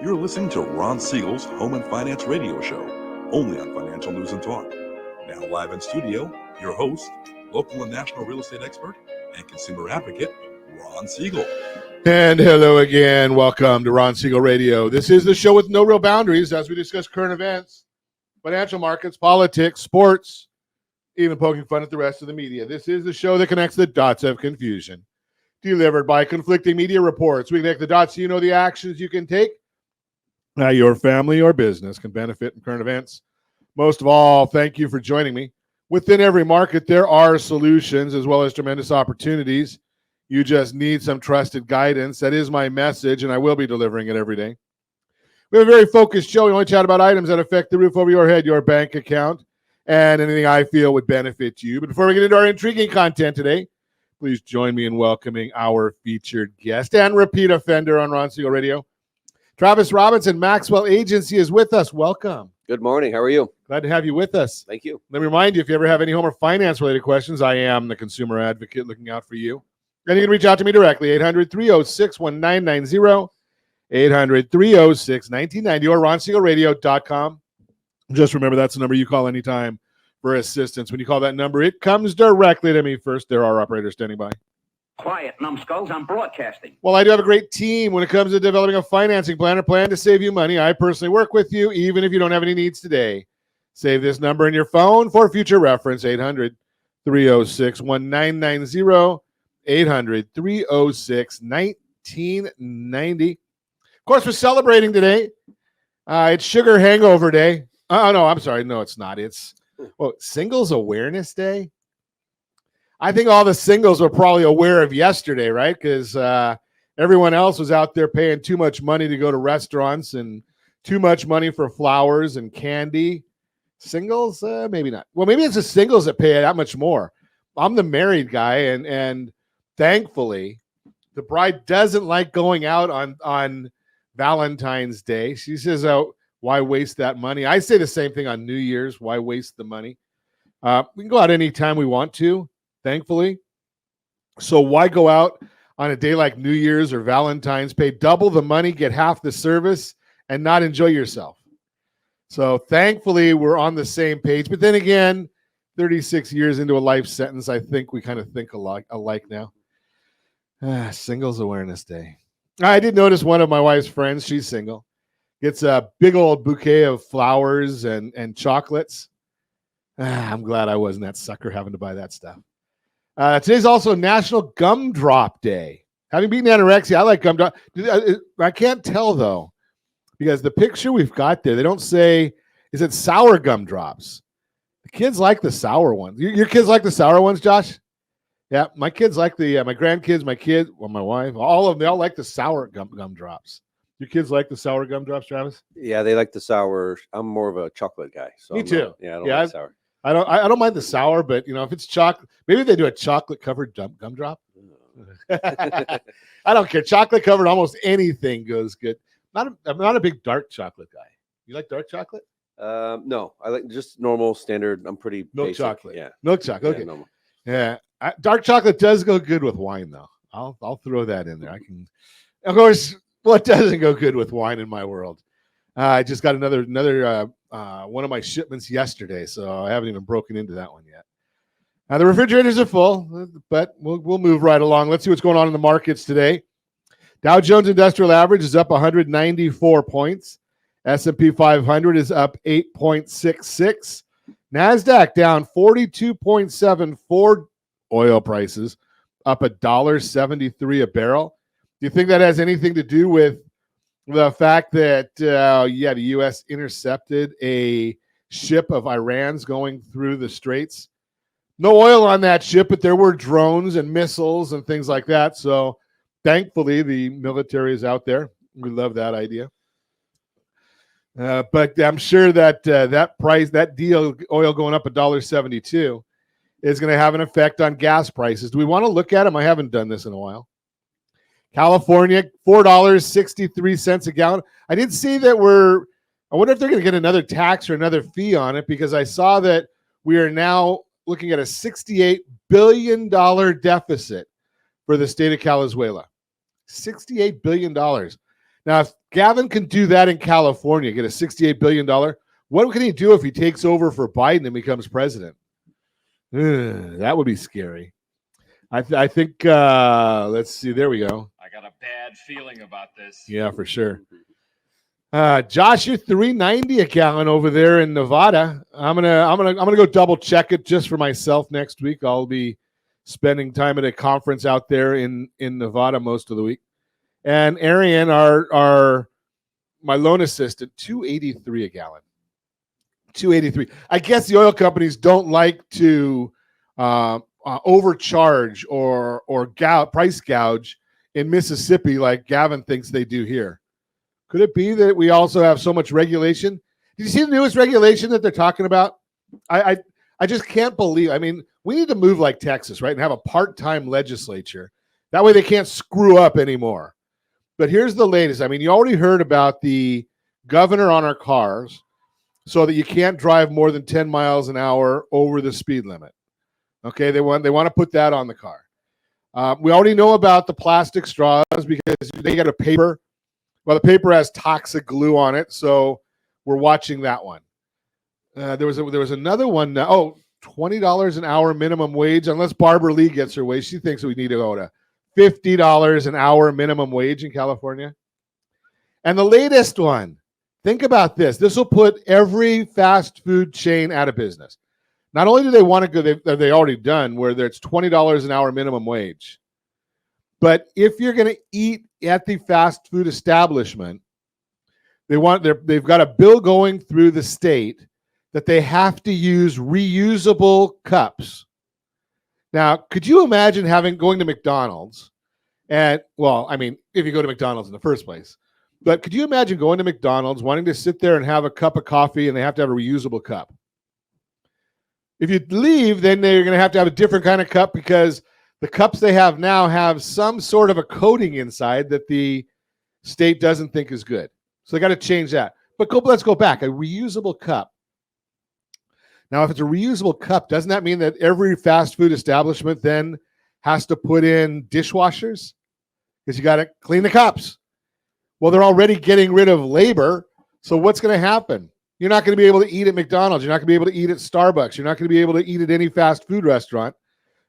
You're listening to Ron Siegel's Home and Finance Radio Show, only on Financial News and Talk. Now live in studio, your host, local and national real estate expert and consumer advocate, Ron Siegel. And hello again. Welcome to Ron Siegel Radio. This is the show with no real boundaries as we discuss current events, financial markets, politics, sports, even poking fun at the rest of the media. This is the show that connects the dots of confusion. Delivered by conflicting media reports. We connect the dots so you know the actions you can take. Now your family or business can benefit from current events. Most of all, thank you for joining me. Within every market, there are solutions as well as tremendous opportunities. You just need some trusted guidance. That is my message, and I will be delivering it every day. We have a very focused show. We only chat about items that affect the roof over your head, your bank account, and anything I feel would benefit you. But before we get into our intriguing content today, please join me in welcoming our featured guest and repeat offender on Ron Siegel Radio. Travis Robinson, Maxwell Agency, is with us. Welcome. Good morning. How are you? Glad to have you with us. Thank you. Let me remind you, if you ever have any home or finance-related questions, I am the consumer advocate looking out for you. And you can reach out to me directly, 800-306-1990, 800-306-1990, or ronsiegelradio.com. Just remember, that's the number you call anytime for assistance. When you call that number, it comes directly to me first. There are operators standing by. Quiet, numbskulls, I'm broadcasting. Well, I do have a great team when it comes to developing a financing plan or plan to save you money. I personally work with you, even if you don't have any needs today. Save this number in your phone for future reference, 800-306-1990, 800-306-1990. Of course, we're celebrating today. It's Sugar Hangover Day. No, I'm sorry. No, it's not. It's Singles Awareness Day. I think all the singles were probably aware of yesterday, right? Because everyone else was out there paying too much money to go to restaurants and too much money for flowers and candy. Singles, maybe not. Well, maybe it's the singles that pay that much more. I'm the married guy, and thankfully, the bride doesn't like going out on Valentine's Day. She says, "Oh, why waste that money?" I say the same thing on New Year's. Why waste the money? We can go out anytime we want to, thankfully. So why go out on a day like New Year's or Valentine's, pay double the money, get half the service, and not enjoy yourself? So thankfully, we're on the same page. But then again, 36 years into a life sentence, I think we kind of think alike now. Singles Awareness Day. I did notice one of my wife's friends, she's single, gets a big old bouquet of flowers and chocolates. I'm glad I wasn't that sucker having to buy that stuff. Today's also National Gumdrop Day. Having beaten anorexia, I like gumdrop. I can't tell, though, because the picture we've got there, they don't say, is it sour gumdrops? The kids like the sour ones. Your kids like the sour ones, Josh? Yeah, my kids like my grandkids, my kid, well, my wife, all of them, they all like the sour gumdrops. Your kids like the sour gumdrops, Travis? Yeah, they like the sour. I'm more of a chocolate guy. So Me too. I don't like sour. I don't mind the sour, but if it's chocolate, maybe they do a chocolate covered gumdrop. I don't care. Chocolate covered, almost anything goes good. I'm not a big dark chocolate guy. You like dark chocolate? No, I like just normal standard. I'm pretty milk basic. Chocolate. Yeah, milk chocolate. Okay. Normal. Yeah, dark chocolate does go good with wine, though. I'll throw that in there. I can, of course. What doesn't go good with wine in my world? I just got another one of my shipments yesterday, so I haven't even broken into that one yet. The refrigerators are full, but we'll move right along. Let's see what's going on in the markets today. Dow Jones Industrial Average is up 194 points. S&P 500 is up 8.66. NASDAQ down 42.74. Oil prices up $1.73 a barrel. Do you think that has anything to do with the fact that, the U.S. intercepted a ship of Iran's going through the straits? No oil on that ship, but there were drones and missiles and things like that. So thankfully, the military is out there. We love that idea. But I'm sure that that deal, oil going up $1.72, is going to have an effect on gas prices. Do we want to look at them? I haven't done this in a while. California, $4.63 a gallon. I did see that I wonder if they're going to get another tax or another fee on it, because I saw that we are now looking at a $68 billion deficit for the state of Venezuela. $68 billion. Now, if Gavin can do that in California, get a $68 billion, what can he do if he takes over for Biden and becomes president? That would be scary. I think, let's see, there we go. I got a bad feeling about this. Yeah, for sure. Josh, you're $3.90 a gallon over there in Nevada. I'm gonna go double check it just for myself next week. I'll be spending time at a conference out there in Nevada most of the week. And Arian, my loan assistant, $2.83 a gallon. $2.83. I guess the oil companies don't like to overcharge or price gouge in Mississippi like Gavin thinks they do here. Could it be that we also have so much regulation? Did you see the newest regulation that they're talking about? I just can't believe. I mean, we need to move like Texas, right, and have a part-time legislature. That way they can't screw up anymore. But here's the latest. I mean, you already heard about the governor on our cars so that you can't drive more than 10 miles an hour over the speed limit. Okay, they want to put that on the car. We already know about the plastic straws because they got a paper. Well, the paper has toxic glue on it, so we're watching that one. There was another one. $20 an hour minimum wage, unless Barbara Lee gets her way. She thinks we need to go to $50 an hour minimum wage in California. And the latest one, think about this. This will put every fast food chain out of business. Not only do they want to go, they already done, where it's $20 an hour minimum wage. But if you're going to eat at the fast food establishment, they've got a bill going through the state that they have to use reusable cups. Now, could you imagine going to McDonald's if you go to McDonald's in the first place, but could you imagine going to McDonald's, wanting to sit there and have a cup of coffee, and they have to have a reusable cup? If you leave, then they're going to have a different kind of cup because the cups they have now have some sort of a coating inside that the state doesn't think is good. So they got to change that. But let's go back. A reusable cup. Now, if it's a reusable cup, doesn't that mean that every fast food establishment then has to put in dishwashers? Because you got to clean the cups. Well, they're already getting rid of labor. So what's going to happen? You're not going to be able to eat at McDonald's. You're not going to be able to eat at Starbucks. You're not going to be able to eat at any fast food restaurant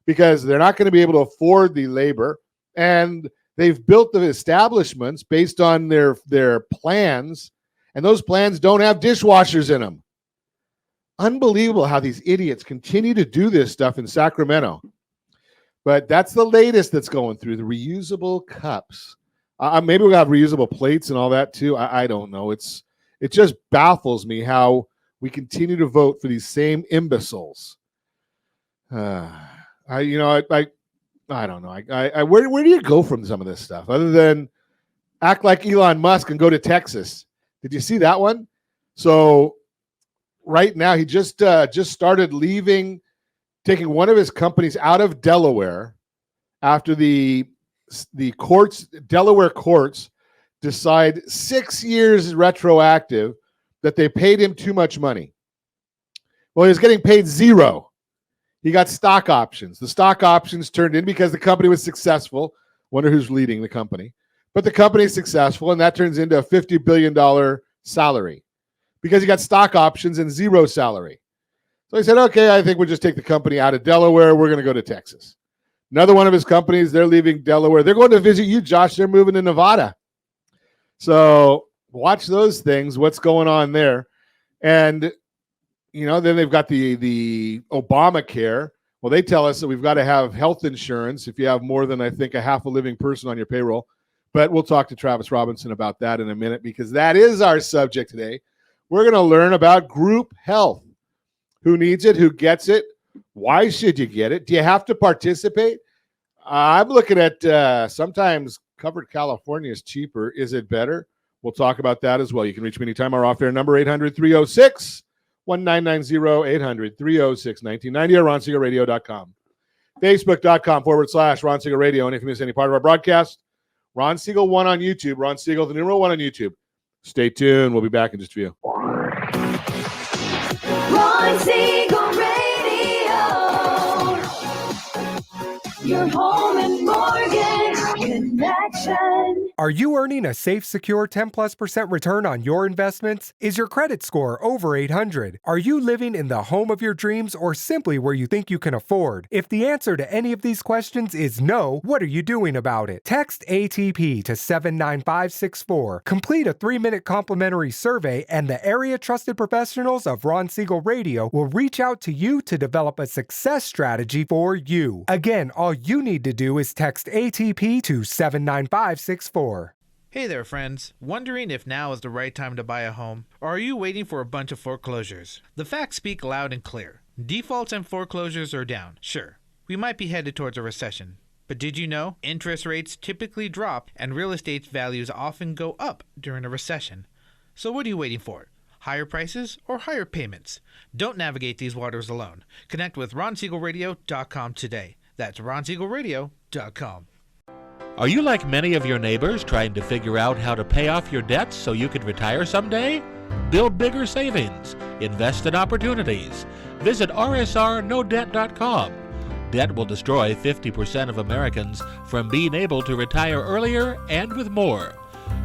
because they're not going to be able to afford the labor. And they've built the establishments based on their plans, and those plans don't have dishwashers in them. Unbelievable how these idiots continue to do this stuff in Sacramento. But that's the latest that's going through, the reusable cups. Maybe we'll have reusable plates and all that too. I don't know. It just baffles me how we continue to vote for these same imbeciles. I don't know. Where do you go from some of this stuff other than act like Elon Musk and go to Texas? Did you see that one? So right now he just started taking one of his companies out of Delaware after the Delaware courts decide 6 years retroactive that they paid him too much money. Well, he was getting paid zero. He got stock options. The stock options turned in because the company was successful. Wonder who's leading the company. But the company is successful, and that turns into a $50 billion salary because he got stock options and zero salary. So he said, okay, I think we'll just take the company out of Delaware. We're going to go to Texas. Another one of his companies, they're leaving Delaware. They're going to visit you, Josh. They're moving to Nevada. So watch those things, what's going on there. And, then they've got the Obamacare. Well, they tell us that we've got to have health insurance if you have more than, I think, a half a living person on your payroll. But we'll talk to Travis Robinson about that in a minute because that is our subject today. We're going to learn about group health. Who needs it? Who gets it? Why should you get it? Do you have to participate? I'm looking at sometimes covered California is cheaper. Is it better? We'll talk about that as well. You can reach me anytime. Our off-air number, 800-306-1990, 800-306-1990, or RonSiegelRadio.com. Facebook.com/Ron Siegel Radio. And if you miss any part of our broadcast, Ron Siegel 1 on YouTube. Ron Siegel, the numeral 1 on YouTube. Stay tuned. We'll be back in just a few. Ron Siegel Radio. Your home and mortgage Connection. Are you earning a safe, secure 10+% return on your investments? Is your credit score over 800? Are you living in the home of your dreams or simply where you think you can afford? If the answer to any of these questions is no, what are you doing about it? Text ATP to 79564. Complete a 3-minute complimentary survey, and the area trusted professionals of Ron Siegel Radio will reach out to you to develop a success strategy for you. Again, all you need to do is text ATP to 79564. Hey there, friends. Wondering if now is the right time to buy a home? Or are you waiting for a bunch of foreclosures? The facts speak loud and clear. Defaults and foreclosures are down. Sure, we might be headed towards a recession. But did you know interest rates typically drop and real estate values often go up during a recession? So what are you waiting for? Higher prices or higher payments? Don't navigate these waters alone. Connect with RonSiegelRadio.com today. That's RonSiegelRadio.com. Are you like many of your neighbors trying to figure out how to pay off your debts so you can retire someday? Build bigger savings. Invest in opportunities. Visit rsrnodebt.com. Debt will destroy 50% of Americans from being able to retire earlier and with more.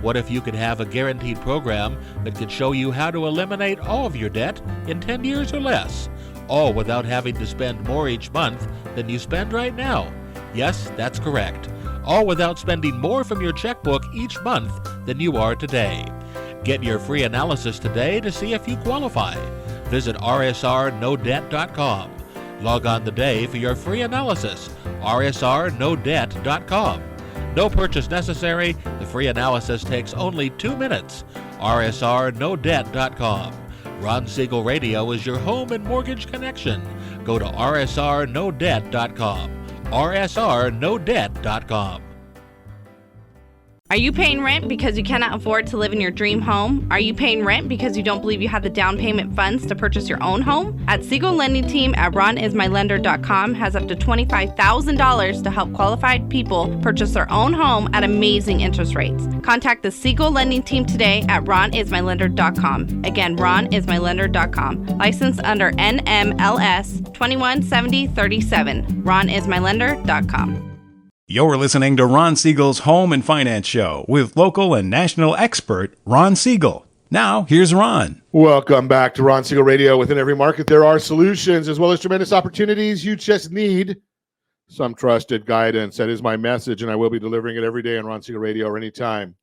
What if you could have a guaranteed program that could show you how to eliminate all of your debt in 10 years or less, all without having to spend more each month than you spend right now? Yes, that's correct. All without spending more from your checkbook each month than you are today. Get your free analysis today to see if you qualify. Visit rsrnodebt.com. Log on today for your free analysis, rsrnodebt.com. No purchase necessary. The free analysis takes only 2 minutes. rsrnodebt.com. Ron Siegel Radio is your home and mortgage connection. Go to rsrnodebt.com. rsrnodebt.com. Are you paying rent because you cannot afford to live in your dream home? Are you paying rent because you don't believe you have the down payment funds to purchase your own home? At Siegel Lending Team at RonIsMyLender.com has up to $25,000 to help qualified people purchase their own home at amazing interest rates. Contact the Siegel Lending Team today at RonIsMyLender.com. Again, RonIsMyLender.com. Licensed under NMLS 217037. RonIsMyLender.com. You're listening to Ron Siegel's Home and Finance Show with local and national expert Ron Siegel. Now, here's Ron. Welcome back to Ron Siegel Radio. Within every market, there are solutions as well as tremendous opportunities. You just need some trusted guidance. That is my message, and I will be delivering it every day on Ron Siegel Radio or anytime.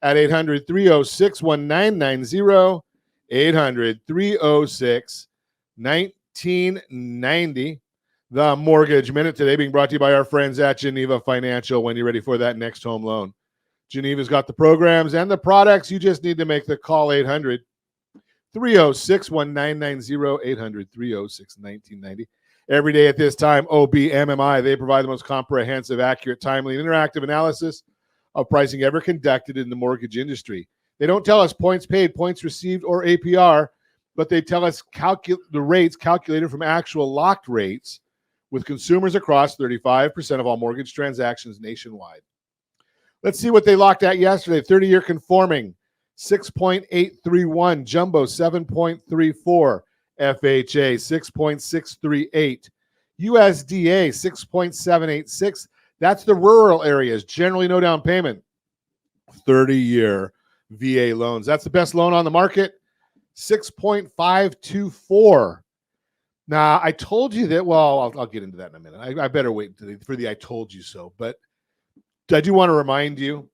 At 800-306-1990, 800-306-1990. The Mortgage Minute today being brought to you by our friends at Geneva Financial when you're ready for that next home loan. Geneva's got the programs and the products. You just need to make the call. 800-306-1990, 800-306-1990. Every day at this time, OBMMI, they provide the most comprehensive, accurate, timely, and interactive analysis of pricing ever conducted in the mortgage industry. They don't tell us points paid, points received, or APR, but they tell us the rates calculated from actual locked rates with consumers across 35% of all mortgage transactions nationwide. Let's see what they locked at yesterday. 30-year conforming, 6.831. Jumbo, 7.34. FHA, 6.638. USDA, 6.786. That's the rural areas. Generally no down payment. 30-year VA loans. That's the best loan on the market, 6.524. Now, I told you that, well, I'll get into that in a minute. I better wait for the I told you so. But I do want to remind you,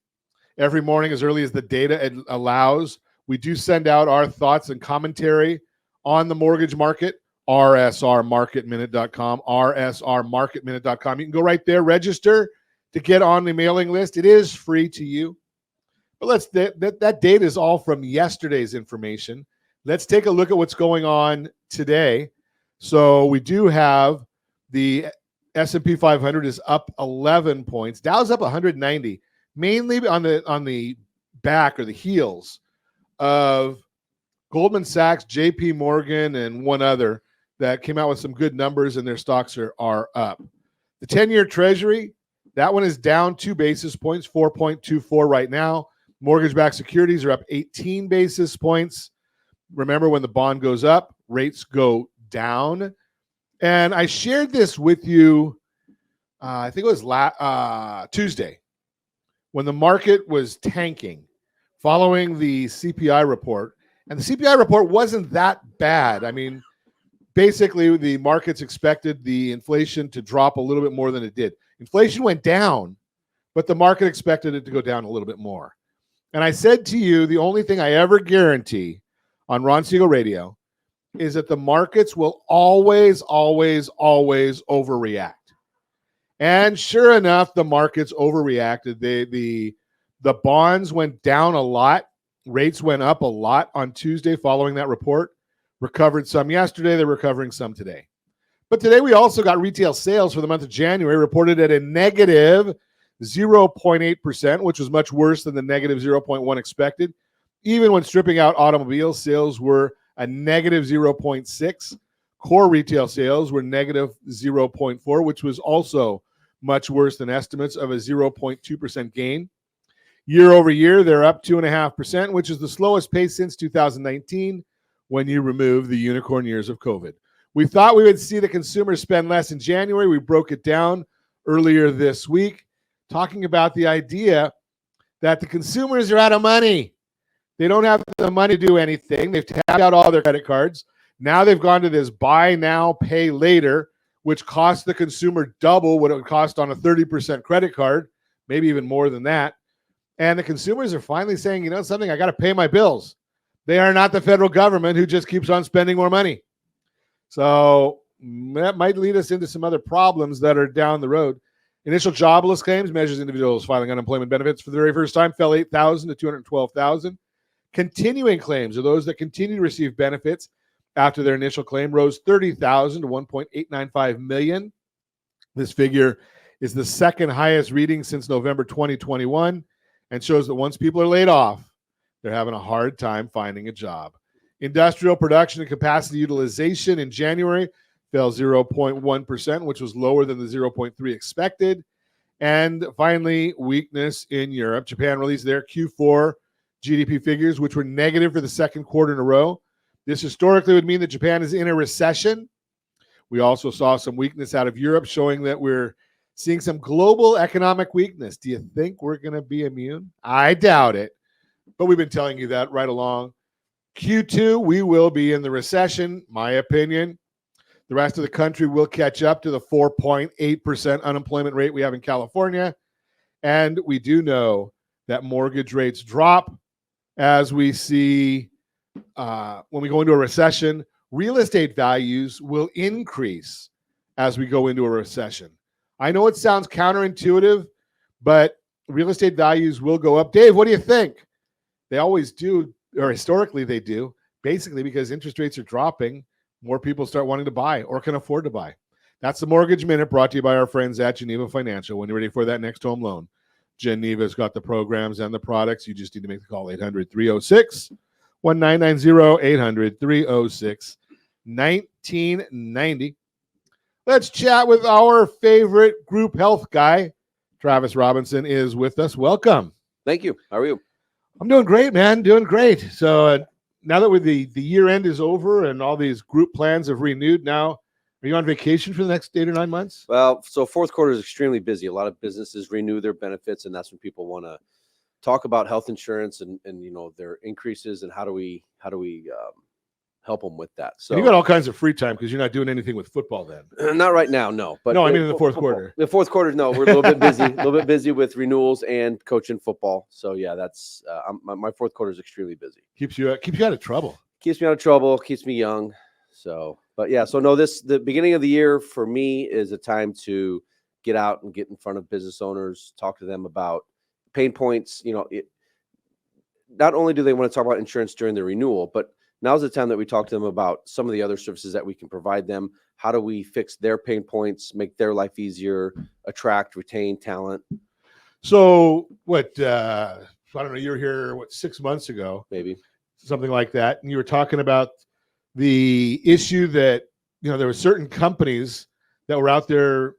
every morning as early as the data allows, we do send out our thoughts and commentary on the mortgage market, rsrmarketminute.com, rsrmarketminute.com. You can go right there, register to get on the mailing list. It is free to you. But that data is all from yesterday's information. Let's take a look at what's going on today. So we do have the S&P 500 is up 11 points. Dow's up 190, mainly on the back or the heels of Goldman Sachs, JP Morgan, and one other that came out with some good numbers, and their stocks are up. The 10-year Treasury, that one is down 2 basis points, 4.24 right now. Mortgage-backed securities are up 18 basis points. Remember, when the bond goes up, rates go down. And I shared this with you, I think it was Tuesday. when the market was tanking following the CPI report, and the CPI report wasn't that bad. I mean, basically, the markets expected the inflation to drop a little bit more than it did. Inflation went down, but the market expected it to go down a little bit more. And I said to you, the only thing I ever guarantee on Ron Siegel Radio is that the markets will always, always, always overreact. And sure enough, the markets overreacted. The bonds went down a lot. Rates went up a lot on Tuesday following that report. Recovered some yesterday. They're recovering some today. But today we also got retail sales for the month of January reported at a negative 0.8%, which was much worse than the negative 0.1 expected. Even when stripping out automobile sales were a negative 0.6. Core retail sales were negative 0.4, which was also much worse than estimates of a 0.2% gain. Year over year, they're up 2.5%, which is the slowest pace since 2019 when you remove the unicorn years of COVID. We thought we would see the consumer spend less in January. We broke it down earlier this week, talking about the idea that the consumers are out of money. They don't have the money to do anything. They've tapped out all their credit cards. Now they've gone to this buy now, pay later, which costs the consumer double what it would cost on a 30% credit card, maybe even more than that. And the consumers are finally saying, you know something, I got to pay my bills. They are not the federal government who just keeps on spending more money. So that might lead us into some other problems that are down the road. Initial jobless claims measures individuals filing unemployment benefits for the very first time fell 8,000 to 212,000. Continuing claims are those that continue to receive benefits after their initial claim rose 30,000 to 1.895 million. This figure is the second highest reading since November 2021 and shows that once people are laid off, they're having a hard time finding a job. Industrial production and capacity utilization in January fell 0.1%, which was lower than the 0.3 expected. And finally, weakness in Europe. Japan released their Q4 GDP figures, which were negative for the second quarter in a row. This historically would mean that Japan is in a recession. We also saw some weakness out of Europe, showing that we're seeing some global economic weakness. Do you think we're going to be immune? I doubt it. But we've been telling you that right along. Q2, we will be in the recession, my opinion. The rest of the country will catch up to the 4.8% unemployment rate we have in California. And we do know that mortgage rates drop as we see when we go into a recession. Real estate values will increase as we go into a recession. I know it sounds counterintuitive, but real estate values will go up. Dave, what do you think? They always do, or historically they do, basically because interest rates are dropping, more people start wanting to buy or can afford to buy. That's the Mortgage Minute, brought to you by our friends at Geneva Financial. When you're ready for that next home loan, Geneva's got the programs and the products. You just need to make the call, 800-306-1990, 800-306-1990. Let's chat with our favorite group health guy. Travis Robinson is with us. Welcome. Thank you. How are you? I'm doing great, man. Doing great. So now that the year end is over and all these group plans have renewed, now are you on vacation for the next 8 or 9 months? Well, so fourth quarter is extremely busy. A lot of businesses renew their benefits, and that's when people want to talk about health insurance and you know their increases and how do we help them with that. So you got all kinds of free time because you're not doing anything with football then. Not right now, no. But no, I mean in the fourth quarter. The fourth quarter, no, we're a little bit busy, with renewals and coaching football. So yeah, that's my fourth quarter is extremely busy. Keeps you out of trouble. Keeps me out of trouble. Keeps me young. So, but yeah, so no, the beginning of the year for me is a time to get out and get in front of business owners, talk to them about pain points. You know, not only do they want to talk about insurance during the renewal, but now's the time that we talk to them about some of the other services that we can provide them. How do we fix their pain points, make their life easier, attract, retain talent? So what, I don't know, you were here, 6 months ago? Maybe. Something like that. And you were talking about the issue that, there were certain companies that were out there,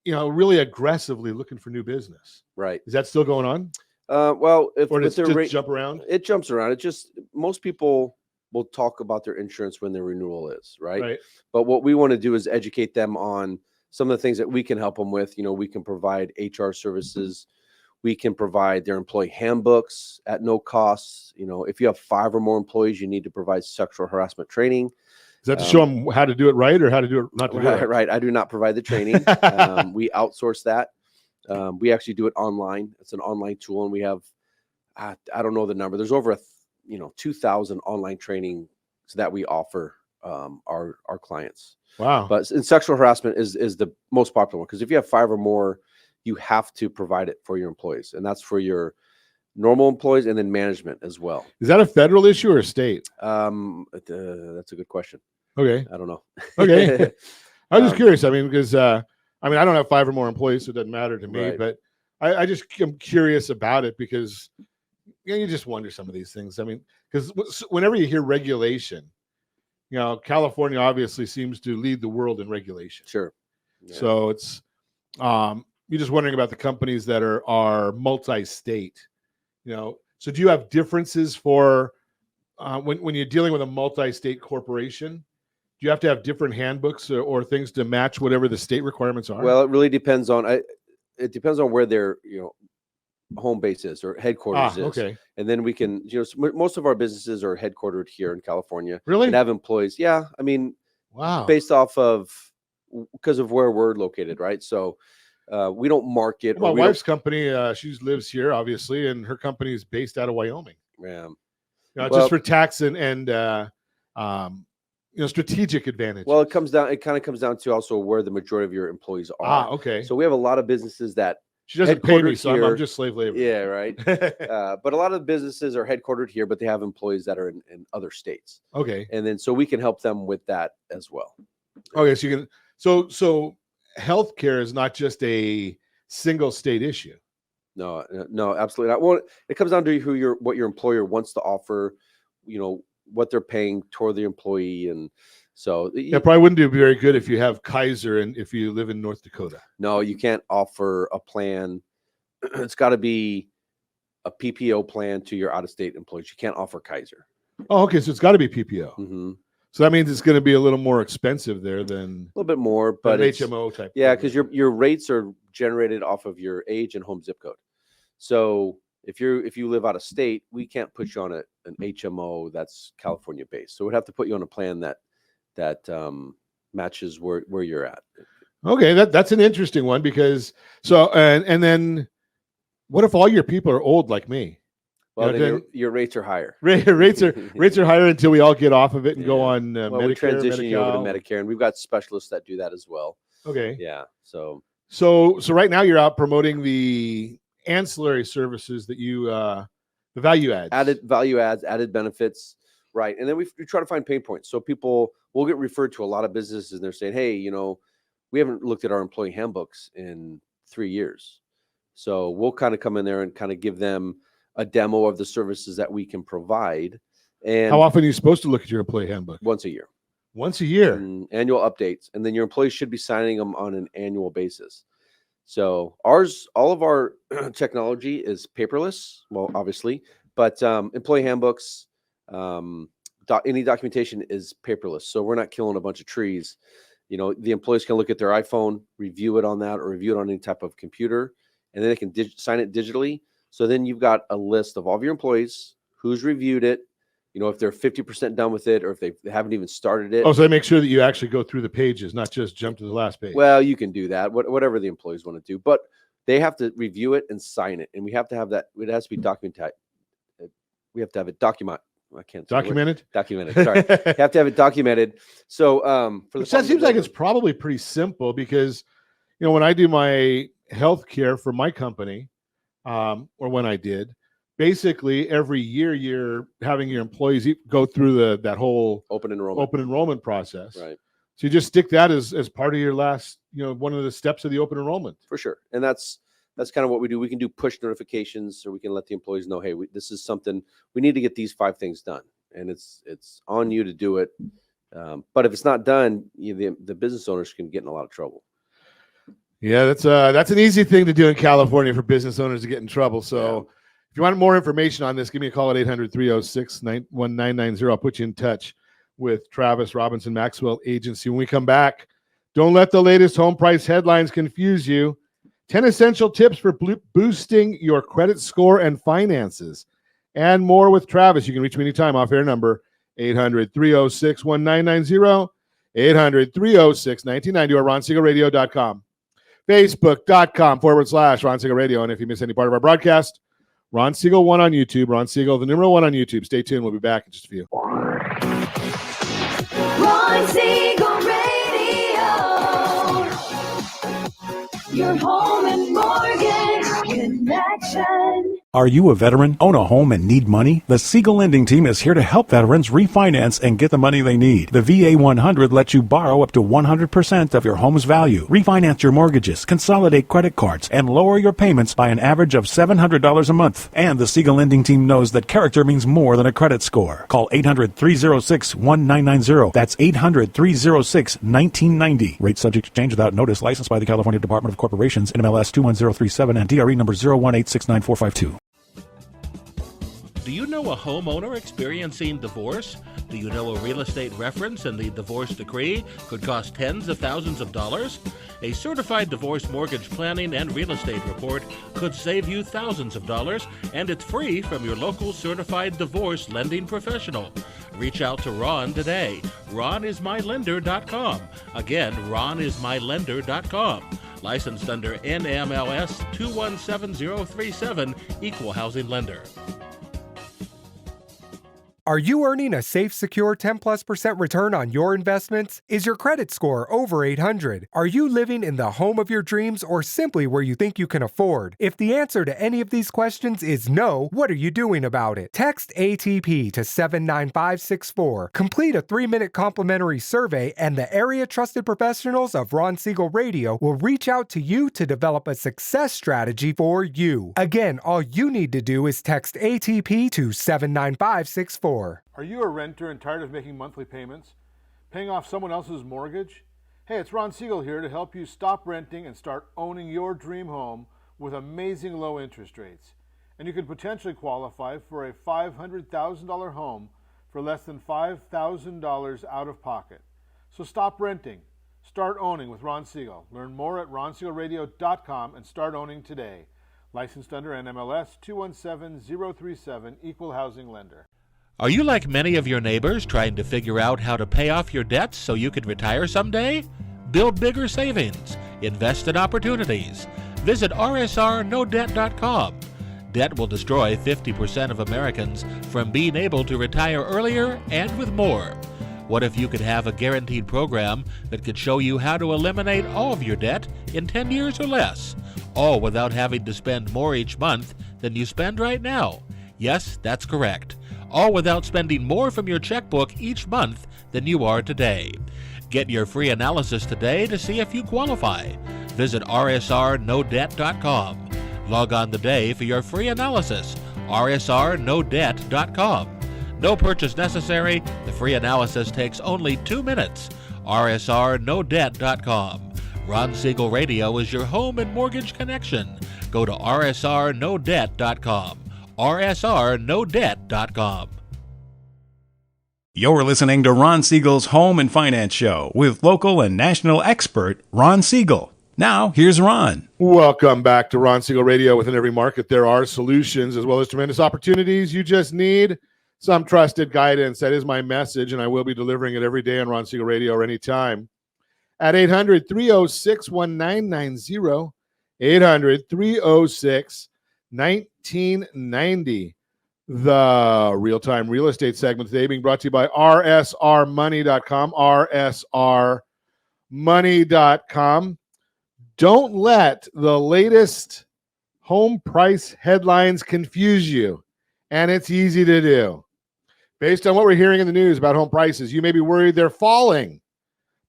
really aggressively looking for new business. Right. Is that still going on? Well, or does it just jump around? It jumps around. It just, most people will talk about their insurance when their renewal is, right? But what we want to do is educate them on some of the things that we can help them with. We can provide HR services. We can provide their employee handbooks at no cost. If you have 5 or more employees, you need to provide sexual harassment training. Is that to show them how to do it right or how to do it not to do it right? I do not provide the training. We outsource that. We actually do it online. It's an online tool, and we have I don't know the number. There's over 2,000 online trainings that we offer our clients. Wow. But in sexual harassment is the most popular one, because if you have 5 or more, you have to provide it for your employees, and that's for your normal employees and then management as well. Is that a federal issue or a state? That's a good question. Okay. I don't know. Okay. I was just curious. I mean, because I don't have 5 or more employees, so it doesn't matter to me. Right. But I just am curious about it because you just wonder some of these things. I mean, because whenever you hear regulation, California obviously seems to lead the world in regulation. Sure. Yeah. So it's you're just wondering about the companies that are multi-state. So do you have differences for when you're dealing with a multi-state corporation? Do you have to have different handbooks or things to match whatever the state requirements are? Well, it really depends on where their home base is or headquarters is. Okay. And then we can, most of our businesses are headquartered here in California. Really? And have employees. Yeah. I mean, wow. Based off of, because of where we're located, right? So we don't market. My wife's company, she lives here, obviously, and her company is based out of Wyoming. Yeah. Just for tax and strategic advantage. Well, it kind of comes down to also where the majority of your employees are. Okay. So we have a lot of businesses that she doesn't pay me, so I'm just slave labor. Yeah, right. But a lot of businesses are headquartered here, but they have employees that are in other states. Okay. And then so we can help them with that as well. Okay, so you can so healthcare is not just a single state issue. No, absolutely not. Well, it comes down to what your employer wants to offer, what they're paying toward the employee. And so it probably wouldn't do very good if you have Kaiser and if you live in North Dakota. No, you can't offer a plan. It's got to be a PPO plan to your out-of-state employees. You can't offer Kaiser. Oh, okay. So it's got to be PPO. Mm-hmm. So that means it's going to be a little more expensive there than a little bit more, but an HMO type. Yeah, because your rates are generated off of your age and home zip code. So if you live out of state, we can't put you on an HMO that's California based. So we'd have to put you on a plan that matches where you're at. Okay, that's an interesting one because and then what if all your people are old like me? Well, then your rates are higher. Rates are higher until we all get off of it and go on Medicare. We transition you over to Medicare, and we've got specialists that do that as well. Okay. Yeah. So right now you're out promoting the ancillary services that you the value adds, added value adds, added benefits, right? And then we try to find pain points. So people will get referred to a lot of businesses, and they're saying, "Hey, we haven't looked at our employee handbooks in 3 years." So we'll kind of come in there and kind of give them a demo of the services that we can provide. And how often are you supposed to look at your employee handbook? Once a year. Once a year. Annual updates. And then your employees should be signing them on an annual basis. So all of our technology is paperless, well, obviously, but employee handbooks, any documentation is paperless. So we're not killing a bunch of trees. The employees can look at their iPhone, review it on that, or review it on any type of computer, and then they can sign it digitally. So then you've got a list of all of your employees, who's reviewed it, if they're 50% done with it, or if they haven't even started it. Oh, so they make sure that you actually go through the pages, not just jump to the last page. Well, you can do that, whatever the employees want to do, but they have to review it and sign it. And we have to have that. It has to be documented. We have to have it documented. I can't say documented. Documented. Sorry, you have to have it documented. So that seems like it's probably pretty simple because, when I do my health care for my company, or when I did, basically every year you're having your employees go through that whole open enrollment process. Right. So you just stick that as part of your last, one of the steps of the open enrollment. For sure. And that's kind of what we do. We can do push notifications, so we can let the employees know, hey, this is something we need to get these 5 things done, and it's on you to do it. But if it's not done, the business owners can get in a lot of trouble. Yeah, that's an easy thing to do in California for business owners to get in trouble. So if you want more information on this, give me a call at 800-306-1990. I'll put you in touch with Travis Robinson Maxwell Agency. When we come back, don't let the latest home price headlines confuse you. 10 essential tips for boosting your credit score and finances, and more with Travis. You can reach me anytime. Off-air number 800-306-1990, 800-306-1990, or RonSiegelRadio.com. Facebook.com/Ron Siegel Radio. And if you miss any part of our broadcast, Ron Siegel 1 on YouTube. Ron Siegel, the number 1 on YouTube. Stay tuned. We'll be back in just a few. Ron Siegel Radio, your home and mortgage connection. Are you a veteran, own a home, and need money? The Siegel Lending Team is here to help veterans refinance and get the money they need. The VA 100 lets you borrow up to 100% of your home's value, refinance your mortgages, consolidate credit cards, and lower your payments by an average of $700 a month. And the Siegel Lending Team knows that character means more than a credit score. Call 800-306-1990. That's 800-306-1990. Rate subject to change without notice. Licensed by the California Department of Corporations, NMLS 21037, and DRE number 018694452. Do you know a homeowner experiencing divorce? Do you know a real estate reference and the divorce decree could cost tens of thousands of dollars? A certified divorce mortgage planning and real estate report could save you thousands of dollars, and it's free from your local certified divorce lending professional. Reach out to Ron today. RonIsMyLender.com. Again, RonIsMyLender.com. Licensed under NMLS 217037, Equal Housing Lender. Are you earning a safe, secure 10+% return on your investments? Is your credit score over 800? Are you living in the home of your dreams or simply where you think you can afford? If the answer to any of these questions is no, what are you doing about it? Text ATP to 79564. Complete a 3-minute complimentary survey, and the area trusted professionals of Ron Siegel Radio will reach out to you to develop a success strategy for you. Again, all you need to do is text ATP to 79564. Are you a renter and tired of making monthly payments? Paying off someone else's mortgage? Hey, it's Ron Siegel here to help you stop renting and start owning your dream home with amazing low interest rates. And you could potentially qualify for a $500,000 home for less than $5,000 out of pocket. So stop renting. Start owning with Ron Siegel. Learn more at RonSiegelRadio.com and start owning today. Licensed under NMLS 217037, Equal Housing Lender. Are you like many of your neighbors trying to figure out how to pay off your debts so you could retire someday? Build bigger savings. Invest in opportunities. Visit rsrnodebt.com. Debt will destroy 50% of Americans from being able to retire earlier and with more. What if you could have a guaranteed program that could show you how to eliminate all of your debt in 10 years or less, all without having to spend more each month than you spend right now? Yes, that's correct. All without spending more from your checkbook each month than you are today. Get your free analysis today to see if you qualify. Visit rsrnodebt.com. Log on today for your free analysis. rsrnodebt.com. No purchase necessary. The free analysis takes only 2 minutes. rsrnodebt.com. Ron Siegel Radio is your home and mortgage connection. Go to rsrnodebt.com. rsrnodebt.com. You're listening to Ron Siegel's Home and Finance Show with local and national expert Ron Siegel. Now, here's Ron. Welcome back to Ron Siegel Radio. Within every market, there are solutions as well as tremendous opportunities. You just need some trusted guidance. That is my message, and I will be delivering it every day on Ron Siegel Radio or anytime. At 800-306-1990, 800-306-1990. The real-time real estate segment today being brought to you by rsrmoney.com, rsrmoney.com. Don't let the latest home price headlines confuse you, and it's easy to do. Based on what we're hearing in the news about home prices, you may be worried they're falling.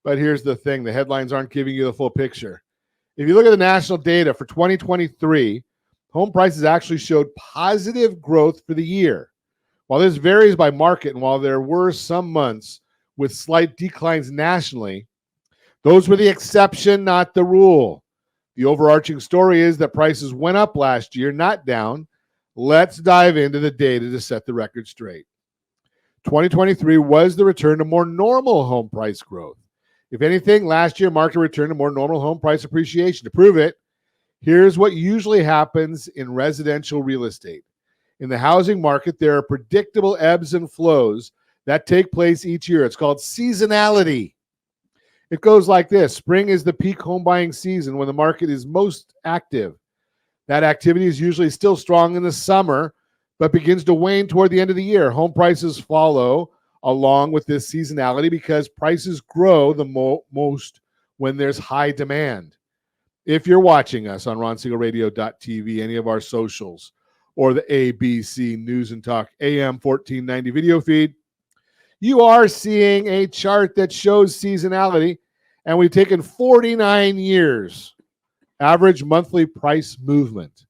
But here's the thing, the headlines aren't giving you the full picture. If you look at the national data for 2023, home prices actually showed positive growth for the year. While this varies by market, and while there were some months with slight declines nationally, those were the exception, not the rule. The overarching story is that prices went up last year, not down. Let's dive into the data to set the record straight. 2023 was the return to more normal home price growth. If anything, last year marked a return to more normal home price appreciation. To prove it, Here's what usually happens in residential real estate. In the housing market, there are predictable ebbs and flows that take place each year. It's called seasonality. It goes like this. Spring is the peak home buying season when the market is most active. That activity is usually still strong in the summer, but begins to wane toward the end of the year. Home prices follow along with this seasonality because prices grow the most when there's high demand. If you're watching us on RonSiegelRadio.tv, any of our socials, or the ABC News and Talk AM 1490 video feed, you are seeing a chart that shows seasonality, and we've taken 49 years average monthly price movement.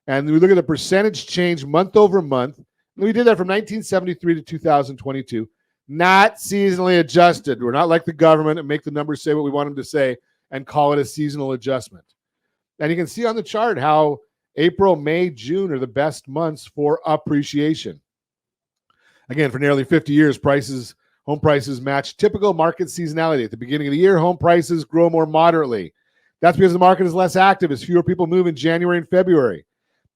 And we look at the percentage change month over month. We did that from 1973 to 2022, not seasonally adjusted. We're not like the government and make the numbers say what we want them to say and call it a seasonal adjustment. And you can see on the chart how April, May, June are the best months for appreciation. Again, for nearly 50 years, home prices match typical market seasonality. At the beginning of the year, home prices grow more moderately. That's because the market is less active as fewer people move in January and February.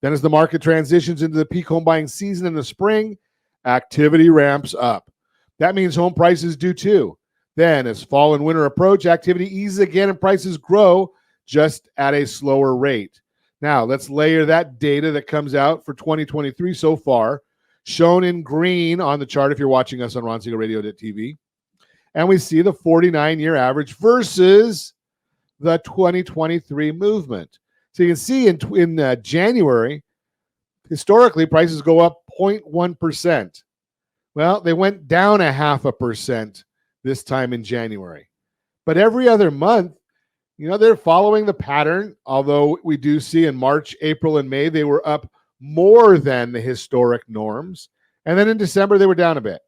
Then as the market transitions into the peak home buying season in the spring, activity ramps up. That means home prices do too. Then as fall and winter approach, activity eases again and prices grow just at a slower rate. Now, let's layer that data that comes out for 2023 so far, shown in green on the chart if you're watching us on RonSiegelRadio.tv. And we see the 49-year average versus the 2023 movement. So you can see in January, historically, prices go up 0.1%. Well, they went down 0.5% this time in January. But every other month, they're following the pattern, although we do see in March, April, and May, they were up more than the historic norms. And then in December, they were down a bit.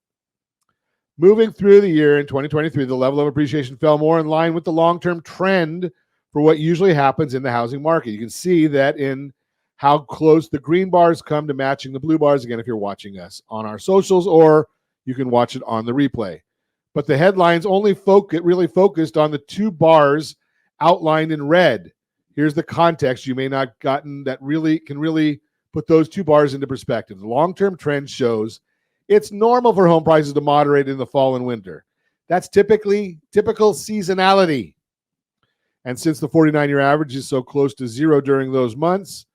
Moving through the year in 2023, the level of appreciation fell more in line with the long-term trend for what usually happens in the housing market. You can see that in how close the green bars come to matching the blue bars, again, if you're watching us on our socials, or you can watch it on the replay. But the headlines only really focused on the two bars outlined in red. Here's the context you may not gotten that can really put those two bars into perspective. The long-term trend shows it's normal for home prices to moderate in the fall and winter. That's typical seasonality. And since the 49-year average is so close to zero during those months,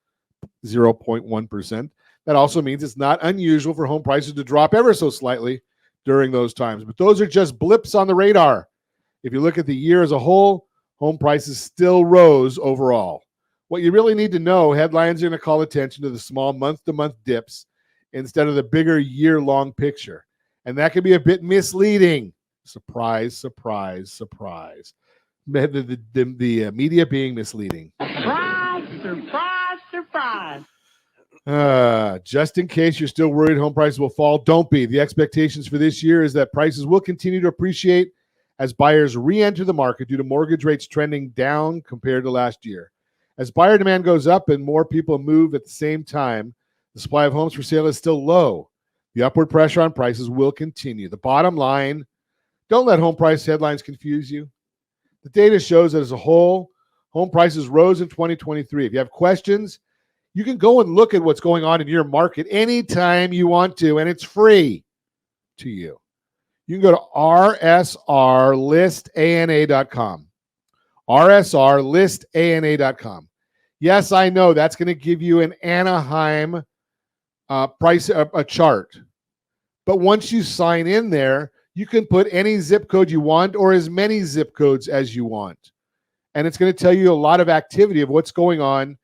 0.1%, that also means it's not unusual for home prices to drop ever so slightly during those times. But those are just blips on the radar. If you look at the year as a whole, home prices still rose overall. What you really need to know, headlines are going to call attention to the small month-to-month dips instead of the bigger year-long picture. And that can be a bit misleading. Surprise, surprise, surprise. The media being misleading. Surprise, surprise, surprise. Just in case you're still worried home prices will fall, don't be. The expectations for this year is that prices will continue to appreciate as buyers re-enter the market due to mortgage rates trending down compared to last year. As buyer demand goes up and more people move at the same time, the supply of homes for sale is still low. The upward pressure on prices will continue. The bottom line, don't let home price headlines confuse you. The data shows that as a whole, home prices rose in 2023. If you have questions, you can go and look at what's going on in your market anytime you want to, and it's free to you. You can go to rsrlistana.com. rsrlistana.com. Yes, I know that's going to give you an Anaheim price, a chart. But once you sign in there, you can put any zip code you want or as many zip codes as you want. And it's going to tell you a lot of activity of what's going on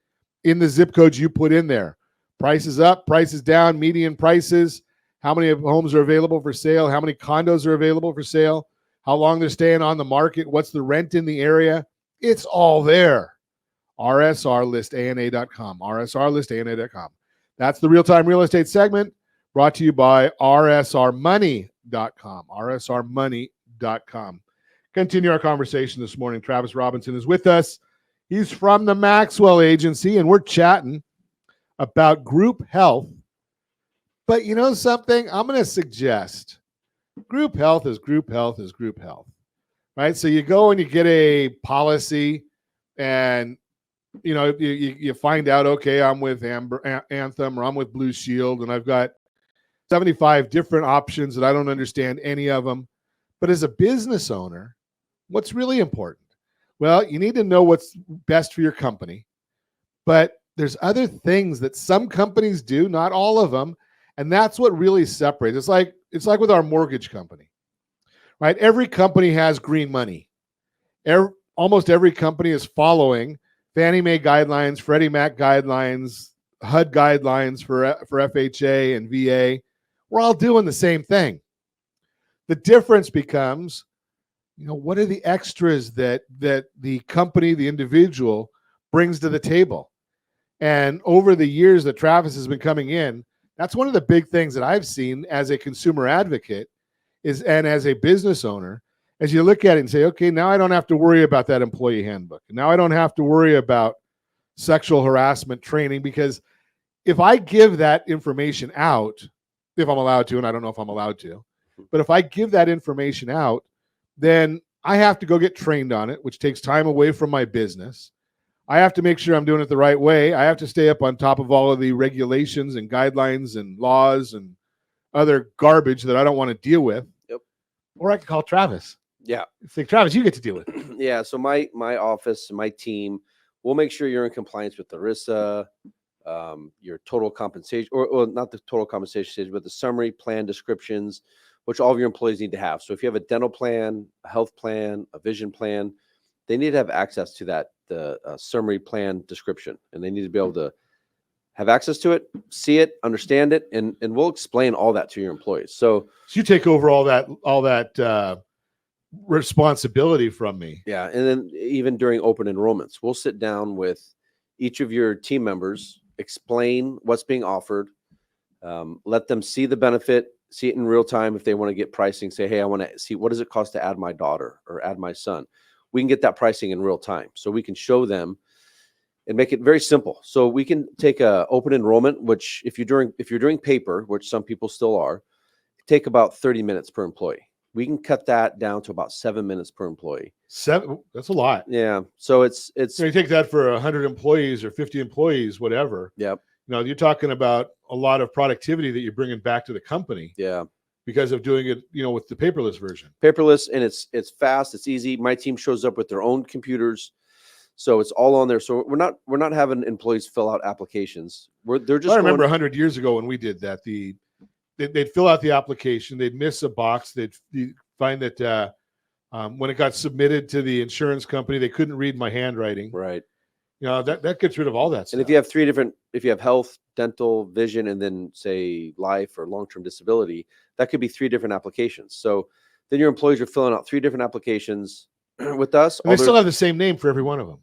in the zip codes you put in there. Prices up, prices down, median prices, how many homes are available for sale, how many condos are available for sale, how long they're staying on the market, what's the rent in the area. It's all there. rsrlistana.com. rsrlistana.com. That's the real-time real estate segment brought to you by rsrmoney.com. rsrmoney.com. Continue our conversation this morning. Travis Robinson is with us. He's from the Maxwell Agency, and we're chatting about group health. But you know something? I'm going to suggest group health is group health is group health, right? So you go and you get a policy, and you find out, okay, I'm with Anthem or I'm with Blue Shield, and I've got 75 different options that I don't understand any of them. But as a business owner, what's really important? Well, you need to know what's best for your company. But there's other things that some companies do, not all of them, and that's what really separates. It's like with our mortgage company, right? Every company has green money. Almost every company is following Fannie Mae guidelines, Freddie Mac guidelines, HUD guidelines for FHA and VA. We're all doing the same thing. The difference becomes, what are the extras that the company, the individual brings to the table? And over the years that Travis has been coming in, that's one of the big things that I've seen as a consumer advocate and as a business owner, as you look at it and say, okay, now I don't have to worry about that employee handbook. Now I don't have to worry about sexual harassment training, because if I give that information out, if I'm allowed to, and I don't know if I'm allowed to, but if I give that information out, then I have to go get trained on it, which takes time away from my business. I have to make sure I'm doing it the right way. I have to stay up on top of all of the regulations and guidelines and laws and other garbage that I don't want to deal with. Yep. Or I could call Travis. Yeah. It's like, Travis, you get to deal with it. Yeah. So my office, my team, we'll make sure you're in compliance with ERISA, your total compensation, or not the total compensation stage, but the summary plan descriptions, which all of your employees need to have. So if you have a dental plan, a health plan, a vision plan, they need to have access to that, the summary plan description, and they need to be able to have access to it, see it, understand it, and we'll explain all that to your employees. So you take over all that responsibility from me. Yeah, and then even during open enrollments, we'll sit down with each of your team members, explain what's being offered, let them see the benefit, see it in real time. If they want to get pricing, say, hey, I want to see what does it cost to add my daughter or add my son. We can get that pricing in real time, so we can show them and make it very simple. So we can take a open enrollment, which if you're doing paper, which some people still are, take about 30 minutes per employee. We can cut that down to about 7 minutes per employee. 7? That's a lot. Yeah. So it's you take that for 100 employees or 50 employees, whatever. Yep. You're talking about a lot of productivity that you're bringing back to the company. Yeah. Because of doing it, with the paperless version. Paperless, and it's fast, it's easy. My team shows up with their own computers, so it's all on there. So we're not having employees fill out applications. They're just. I remember 100 years ago when we did that. They'd fill out the application, they'd miss a box, they'd find that when it got submitted to the insurance company, they couldn't read my handwriting. Right. That gets rid of all that stuff. And if you have health, dental, vision, and then say life or long-term disability, that could be 3 different applications. So then your employees are filling out 3 different applications with us. And they still have the same name for every one of them.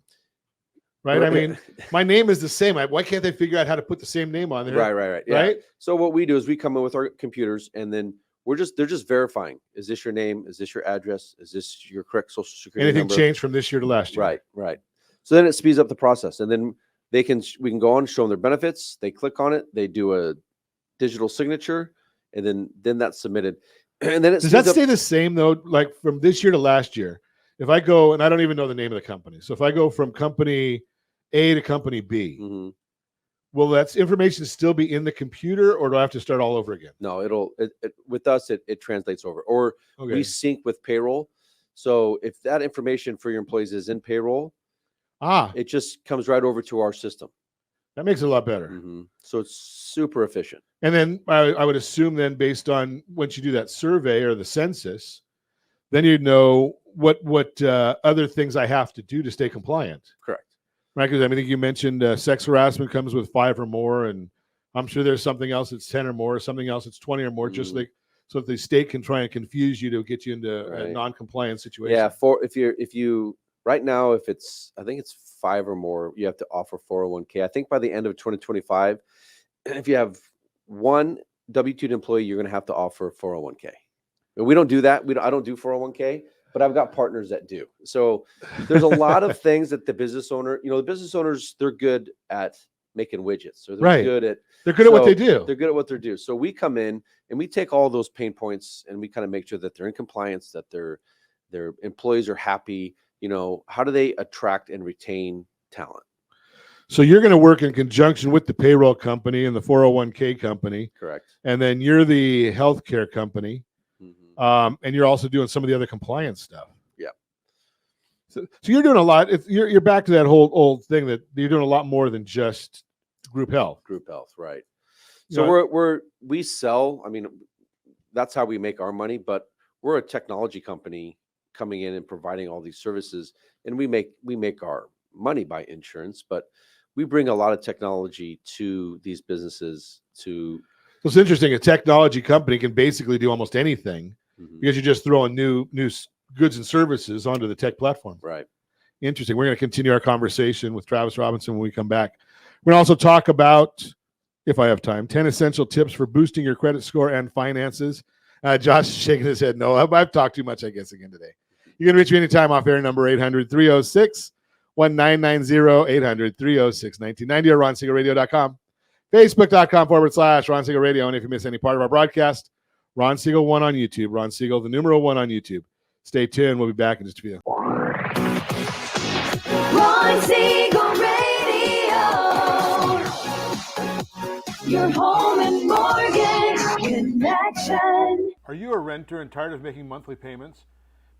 Right? I mean, my name is the same. Why can't they figure out how to put the same name on there? Right. Yeah. Right. So what we do is we come in with our computers, and then they're just verifying. Is this your name? Is this your address? Is this your correct social security Anything number? changed from this year to last year? Right. So then it speeds up the process, and then we can go on, show them their benefits. They click on it. They do a digital signature, and then that's submitted. And then does that stay the same though? Like from this year to last year, if I go, and I don't even know the name of the company, so if I go from company A to company B, will that information still be in the computer, or do I have to start all over again? No, with us it translates over, or we sync with payroll. So if that information for your employees is in payroll, it just comes right over to our system. That makes it a lot better. So it's super efficient. And then I would assume then, based on once you do that survey or the census, then you'd know what other things I have to do to stay compliant. Correct. Right, because I think you mentioned sex harassment comes with 5 or more, and I'm sure there's something else that's 10 or more, something else that's 20 or more, just like so that the state can try and confuse you to get you into a non-compliant situation. Yeah, if you right now, I think it's 5 or more, you have to offer 401k. I think by the end of 2025, if you have one W-2 employee, you're going to have to offer 401k. And we don't do that. I don't do 401k, but I've got partners that do. So there's a lot of things that the business owner, the business owners, they're good at making widgets. So they're good at what they do. They're good at what they do. So we come in and we take all those pain points and we kind of make sure that they're in compliance, that their employees are happy. How do they attract and retain talent? So you're going to work in conjunction with the payroll company and the 401k company. Correct. And then you're the healthcare company. And you're also doing some of the other compliance stuff. Yeah. So you're doing a lot. You're back to that whole old thing that you're doing a lot more than just group health. Group health, right. You So know, we sell, I mean, that's how we make our money, but we're a technology company coming in and providing all these services, and we make our money by insurance, but we bring a lot of technology to these businesses to. So it's interesting. A technology company can basically do almost anything because you're just throwing new goods and services onto the tech platform. Right. Interesting. We're going to continue our conversation with Travis Robinson when we come back. We're going to also talk about, if I have time, 10 essential tips for boosting your credit score and finances. Josh is shaking his head. No, I've talked too much, I guess, again today. You can reach me anytime off air, number 800-306-1990, 800-306-1990, or RonSiegelRadio.com. Facebook.com/Ron Siegel Radio. And if you miss any part of our broadcast, Ron Siegel 1 on YouTube. Ron Siegel, the numeral 1 on YouTube. Stay tuned. We'll be back in just a few. Ron Siegel Radio. Your home and mortgage connection. Are you a renter and tired of making monthly payments?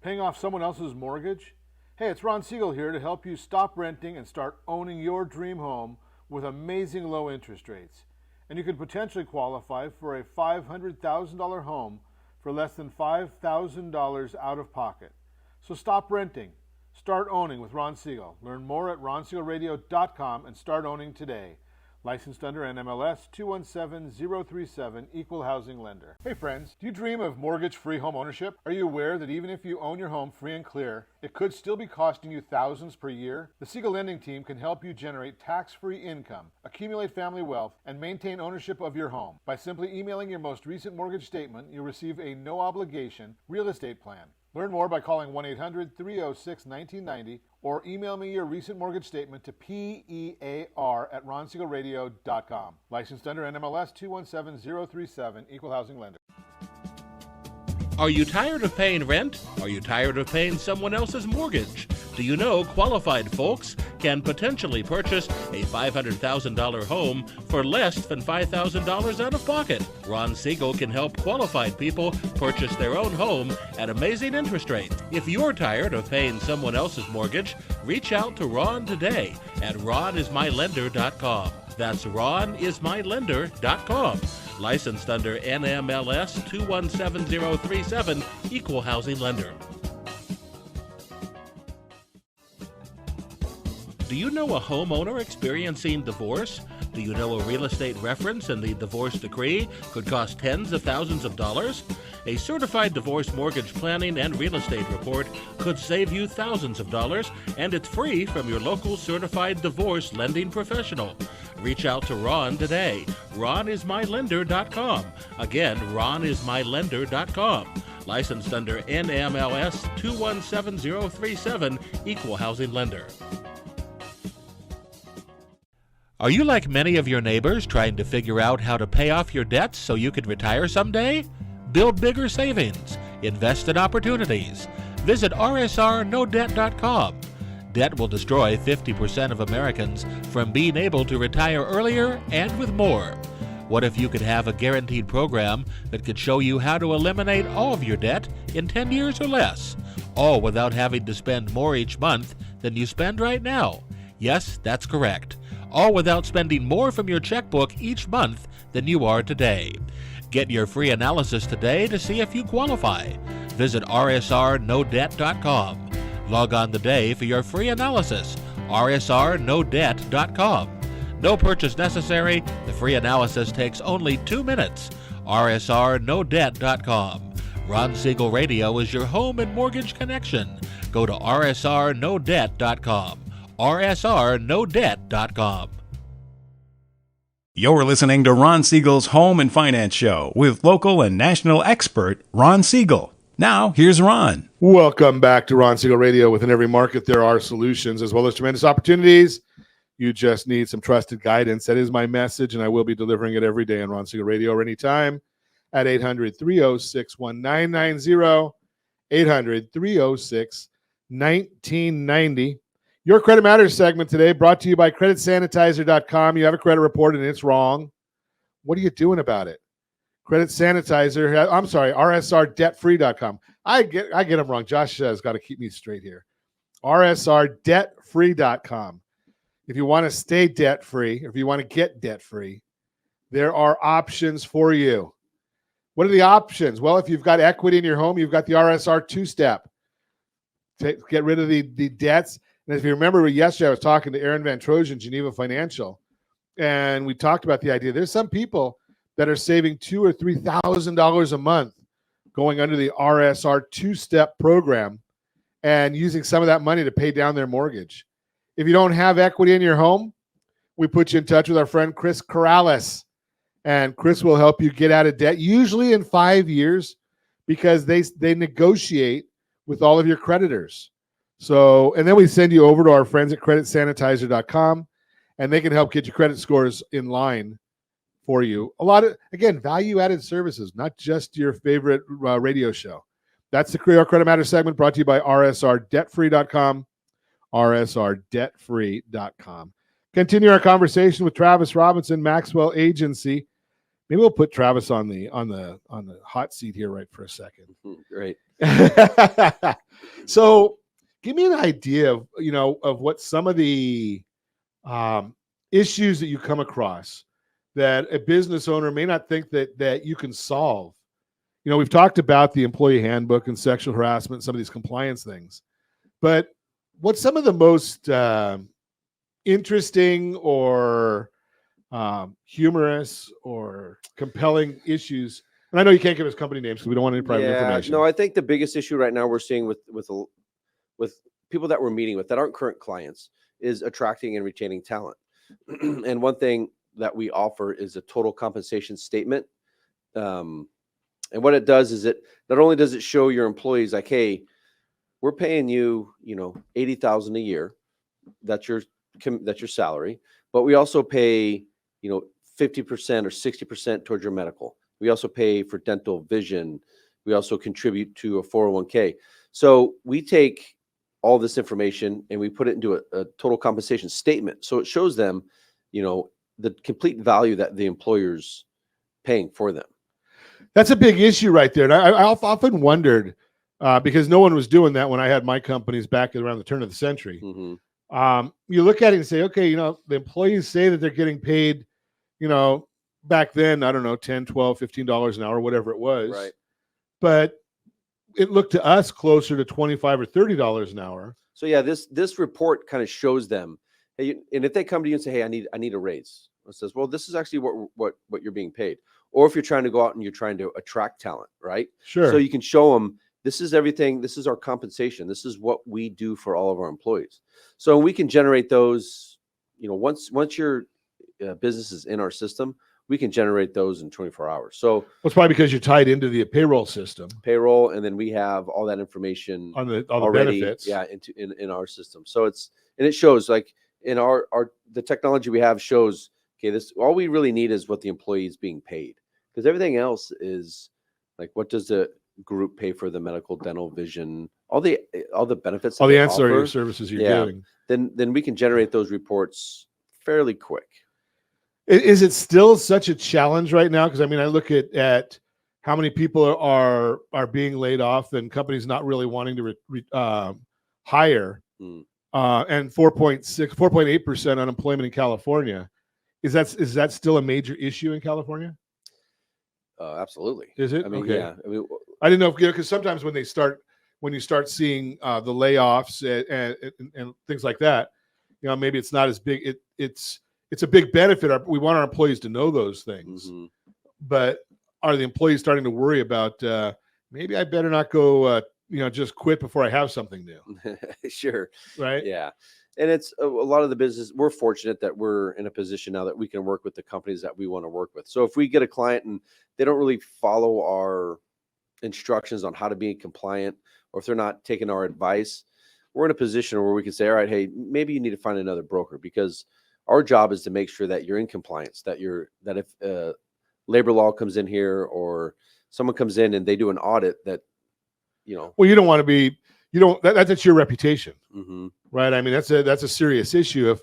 Paying off someone else's mortgage? Hey, it's Ron Siegel here to help you stop renting and start owning your dream home with amazing low interest rates. And you could potentially qualify for a $500,000 home for less than $5,000 out of pocket. So stop renting. Start owning with Ron Siegel. Learn more at RonSiegelRadio.com and start owning today. Licensed under NMLS 217037, Equal Housing Lender. Hey friends, do you dream of mortgage-free home ownership? Are you aware that even if you own your home free and clear, it could still be costing you thousands per year? The Siegel Lending Team can help you generate tax-free income, accumulate family wealth, and maintain ownership of your home. By simply emailing your most recent mortgage statement, you'll receive a no-obligation real estate plan. Learn more by calling 1-800-306-1990 or email me your recent mortgage statement to PEAR@RonSiegelRadio.com. Licensed under NMLS 217037, Equal Housing Lender. Are you tired of paying rent? Are you tired of paying someone else's mortgage? Do you know qualified folks can potentially purchase a $500,000 home for less than $5,000 out of pocket? Ron Siegel can help qualified people purchase their own home at amazing interest rates. If you're tired of paying someone else's mortgage, reach out to Ron today at ronismylender.com. That's ronismylender.com. Licensed under NMLS 217037, Equal Housing Lender. Do you know a homeowner experiencing divorce? Do you know a real estate reference in the divorce decree could cost tens of thousands of dollars? A certified divorce mortgage planning and real estate report could save you thousands of dollars, and it's free from your local certified divorce lending professional. Reach out to Ron today. RonIsMyLender.com. Again, RonIsMyLender.com. Licensed under NMLS 217037, Equal Housing Lender. Are you like many of your neighbors trying to figure out how to pay off your debts so you can retire someday? Build bigger savings. Invest in opportunities. Visit rsrnodebt.com. Debt will destroy 50% of Americans from being able to retire earlier and with more. What if you could have a guaranteed program that could show you how to eliminate all of your debt in 10 years or less, all without having to spend more each month than you spend right now? Yes, that's correct. All without spending more from your checkbook each month than you are today. Get your free analysis today to see if you qualify. Visit rsrnodebt.com. Log on today for your free analysis, rsrnodebt.com. No purchase necessary. The free analysis takes only 2 minutes. rsrnodebt.com. Ron Siegel Radio is your home and mortgage connection. Go to rsrnodebt.com. rsrnodebt.com. You're listening to Ron Siegel's Home and Finance Show with local and national expert Ron Siegel. Now, here's Ron. Welcome back to Ron Siegel Radio. Within every market, there are solutions as well as tremendous opportunities. You just need some trusted guidance. That is my message, and I will be delivering it every day on Ron Siegel Radio or anytime at 800-306-1990, 800-306-1990. Your Credit Matters segment today brought to you by creditsanitizer.com. You have a credit report and it's wrong. What are you doing about it? Credit Sanitizer, I'm sorry, rsrdebtfree.com. I get them wrong. Josh has got to keep me straight here. rsrdebtfree.com. If you want to stay debt-free, or if you want to get debt-free, there are options for you. What are the options? Well, if you've got equity in your home, you've got the RSR two-step. Get rid of the debts. And if you remember yesterday, I was talking to Aaron Van Trojan, Geneva Financial, and we talked about the idea. There's some people that are saving $2,000 or $3,000 a month going under the RSR two-step program and using some of that money to pay down their mortgage. If you don't have equity in your home, we put you in touch with our friend Chris Corrales, and Chris will help you get out of debt, usually in 5 years, because they negotiate with all of your creditors. So, and then we send you over to our friends at creditsanitizer.com, and they can help get your credit scores in line for you. A lot of, again, value-added services, not just your favorite radio show. That's the Credit Matters segment brought to you by rsrdebtfree.com, rsrdebtfree.com. Continue our conversation with Travis Robinson, Maxwell Agency. Maybe we'll put Travis on the hot seat here right for a second. Great. So, give me an idea of what some of the issues that you come across that a business owner may not think that you can solve. We've talked about the employee handbook and sexual harassment, some of these compliance things, but what's some of the most interesting or humorous or compelling issues? And I know you can't give us company names because we don't want any private information. No, I think the biggest issue right now we're seeing with people that we're meeting with that aren't current clients is attracting and retaining talent. And one thing that we offer is a total compensation statement. And what it does is it not only does it show your employees like, hey, we're paying you, $80,000 a year. That's your salary, but we also pay, 50% or 60% towards your medical. We also pay for dental, vision. We also contribute to a 401k. So we take all this information and we put it into a total compensation statement. So it shows them, the complete value that the employer's paying for them. That's a big issue right there. And I've often wondered, because no one was doing that when I had my companies back around the turn of the century. Mm-hmm. You look at it and say, okay, the employees say that they're getting paid, back then, I don't know, $10, $12, $15 an hour, whatever it was. Right. But it looked to us closer to $25 or $30 an hour. So yeah, this report kind of shows them, hey, and if they come to you and say, hey, I need a raise, it says, well, this is actually what you're being paid. Or if you're trying to go out and you're trying to attract talent, right? Sure. So you can show them, this is everything. This is our compensation. This is what we do for all of our employees. So we can generate those, once your business is in our system, we can generate those in 24 hours. So it's probably because you're tied into the payroll system. Payroll, and then we have all that information on the already, benefits. Yeah, in our system. So it shows like in the technology we have shows, okay, this all we really need is what the employee is being paid, because everything else is like, what does the group pay for the medical, dental, vision, all the benefits, all the ancillary services you're doing. Then we can generate those reports fairly quick. Is it still such a challenge right now? Because I look at how many people are being laid off and companies not really wanting to hire, and 4.8% unemployment in California. Is that still a major issue in California? Absolutely. Is it? Okay. Yeah. I didn't know because sometimes when you start seeing the layoffs and things like that, maybe it's not as big. It's a big benefit. We want our employees to know those things, mm-hmm. But are the employees starting to worry about maybe I better not go, just quit before I have something new? Sure. Right. Yeah. And it's a lot of the business. We're fortunate that we're in a position now that we can work with the companies that we want to work with. So if we get a client and they don't really follow our instructions on how to be compliant, or if they're not taking our advice, we're in a position where we can say, all right, hey, maybe you need to find another broker, because our job is to make sure that you're in compliance, that if labor law comes in here or someone comes in and they do an audit that, well, you don't want to be you don't. That's your reputation, Mm-hmm. right? I mean, that's a serious issue.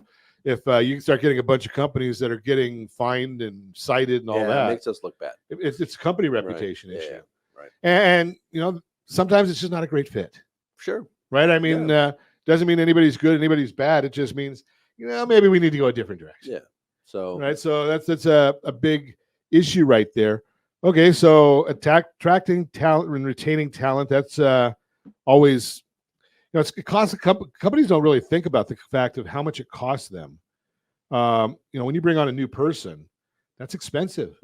If you start getting a bunch of companies that are getting fined and cited and all that, it makes us look bad. It's a company reputation issue. Yeah, right. And sometimes it's just not a great fit. Sure. Right. I mean, doesn't mean anybody's good, anybody's bad. It just means, maybe we need to go a different direction. Yeah. So, right. So that's a big issue right there. Okay. So attracting talent and retaining talent. That's always, it costs companies don't really think about the fact of how much it costs them. When you bring on a new person, that's expensive,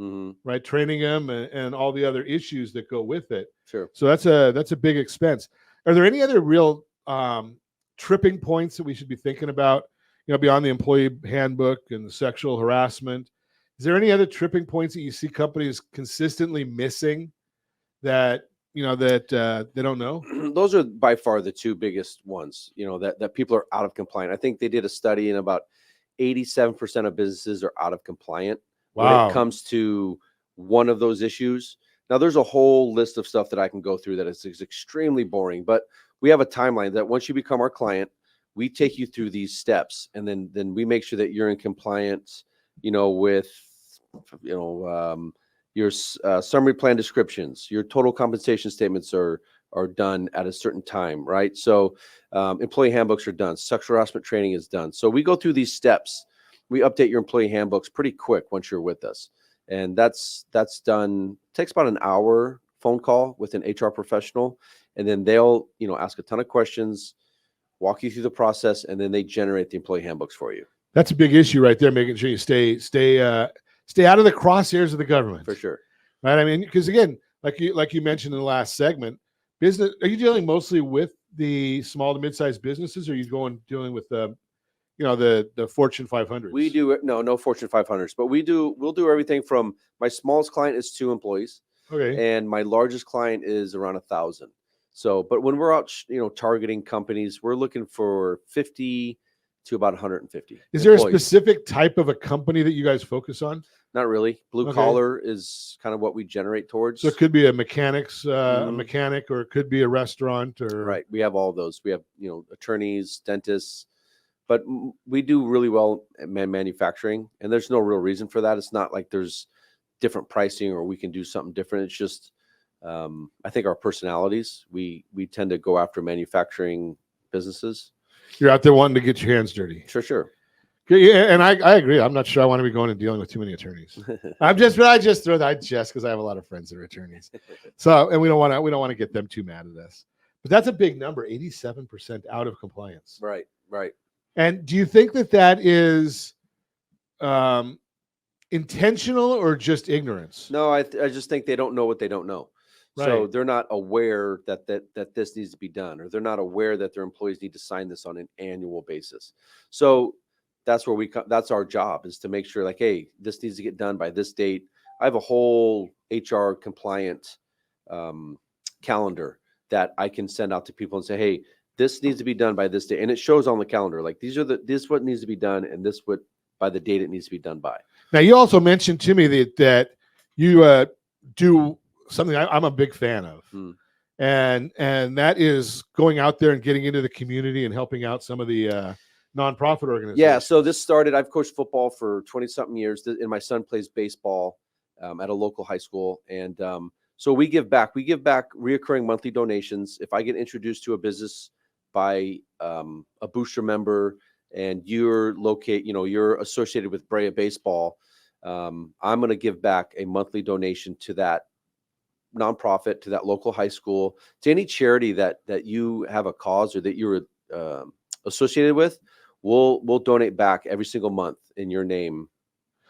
right? Training them and all the other issues that go with it. Sure. So that's a big expense. Are there any other real tripping points that we should be thinking about? Beyond the employee handbook and the sexual harassment, is there any other tripping points that you see companies consistently missing that they don't know? Those are by far the two biggest ones. That people are out of compliant. I think they did a study, and about 87% of businesses are out of compliant when it comes to one of those issues. Now, there's a whole list of stuff that I can go through that is extremely boring, but we have a timeline that once you become our client, we take you through these steps, and then we make sure that you're in compliance, with, your summary plan descriptions, your total compensation statements are done at a certain time, right? So employee handbooks are done. Sexual harassment training is done. So we go through these steps. We update your employee handbooks pretty quick once you're with us. And that's done, takes about an hour phone call with an HR professional. And then they'll, ask a ton of questions, walk you through the process, and then they generate the employee handbooks for you. That's a big issue right there, making sure you stay out of the crosshairs of the government. For sure. Right. I mean, because again, like you mentioned in the last segment, are you dealing mostly with the small to mid-sized businesses, or are you dealing with the Fortune 500s? We do no Fortune 500s, but we'll do everything from my smallest client is 2 employees. Okay. And my largest client is around 1,000. So, but when we're out, targeting companies, we're looking for 50 to about 150. Is there a specific type of a company that you guys focus on? Not really. Blue collar is kind of what we generate towards. So it could be a mechanic, or it could be a restaurant, or right. We have all those. We have attorneys, dentists, but we do really well at manufacturing, and there's no real reason for that. It's not like there's different pricing or we can do something different. It's just I think our personalities. We tend to go after manufacturing businesses. You're out there wanting to get your hands dirty. Sure. Yeah, and I agree. I'm not sure I want to be going and dealing with too many attorneys. I just throw that because I have a lot of friends that are attorneys. So, and we don't want to get them too mad at us. But that's a big number, 87% out of compliance. Right. And do you think that is intentional or just ignorance? No, I just think they don't know what they don't know. Right. So they're not aware that this needs to be done, or they're not aware that their employees need to sign this on an annual basis. So that's where that's our job, is to make sure, like, hey, this needs to get done by this date. I have a whole HR compliant calendar that I can send out to people and say, hey, this needs to be done by this day. And it shows on the calendar, like, this is what needs to be done, and this what by the date it needs to be done by. Now, you also mentioned to me that you do something I'm a big fan of. And that is going out there and getting into the community and helping out some of the nonprofit organizations. Yeah, so this started, I've coached football for 20-something years, and my son plays baseball at a local high school. And so we give back. We give back reoccurring monthly donations. If I get introduced to a business by a booster member and you're associated with Brea Baseball, I'm going to give back a monthly donation to that nonprofit, to that local high school, to any charity that you have a cause or that you're associated with. We'll donate back every single month in your name.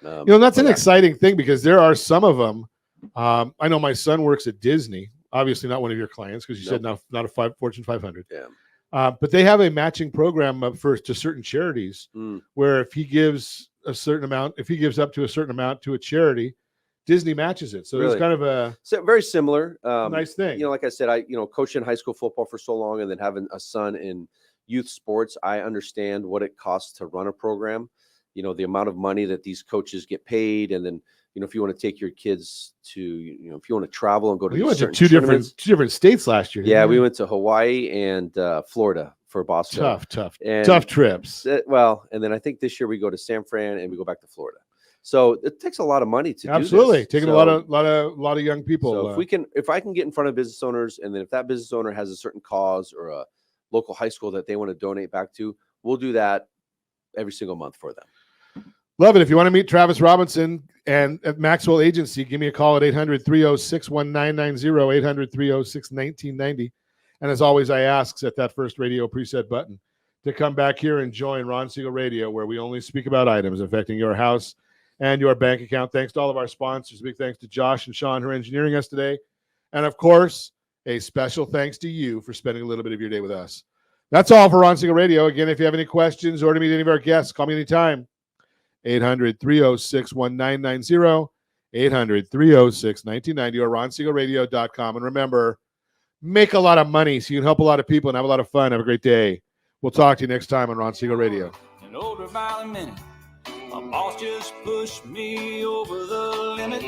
That's an exciting thing, because there are some of them. I know my son works at Disney, obviously not one of your clients, because you said not a Fortune 500. Yeah. But they have a matching program to certain charities where if he gives a certain amount, if he gives up to a certain amount to a charity, Disney matches it. So it's kind of very similar. Nice thing. Like I said, I coaching high school football for so long, and then having a son in youth sports, I understand what it costs to run a program. The amount of money that these coaches get paid, and then if you want to take your kids to, if you want to travel and go to You went to certain two tournaments. different states last year. Yeah, didn't we you? went to Hawaii and Florida for Boston. Tough trips. And then I think this year we go to San Fran and we go back to Florida. So it takes a lot of money to Absolutely do this. taking So, a lot of young people. So if I can get in front of business owners, and then if that business owner has a certain cause or a local high school that they want to donate back to, we'll do that every single month for them. Love it. If you want to meet Travis Robinson and at Maxwell Agency, give me a call at 800-306-1990, 800-306-1990. And as always, I ask at that first radio preset button to come back here and join Ron Siegel Radio, where we only speak about items affecting your house and your bank account. Thanks to all of our sponsors. Big thanks to Josh and Sean who are engineering us today. And of course, a special thanks to you for spending a little bit of your day with us. That's all for Ron Siegel Radio. Again, if you have any questions or to meet any of our guests, call me anytime. 800-306-1990, 800-306-1990, or ronsiegelradio.com. And remember, make a lot of money so you can help a lot of people and have a lot of fun. Have a great day. We'll talk to you next time on Ron Siegel Radio. And older by the minute, my boss just pushed me over the limit.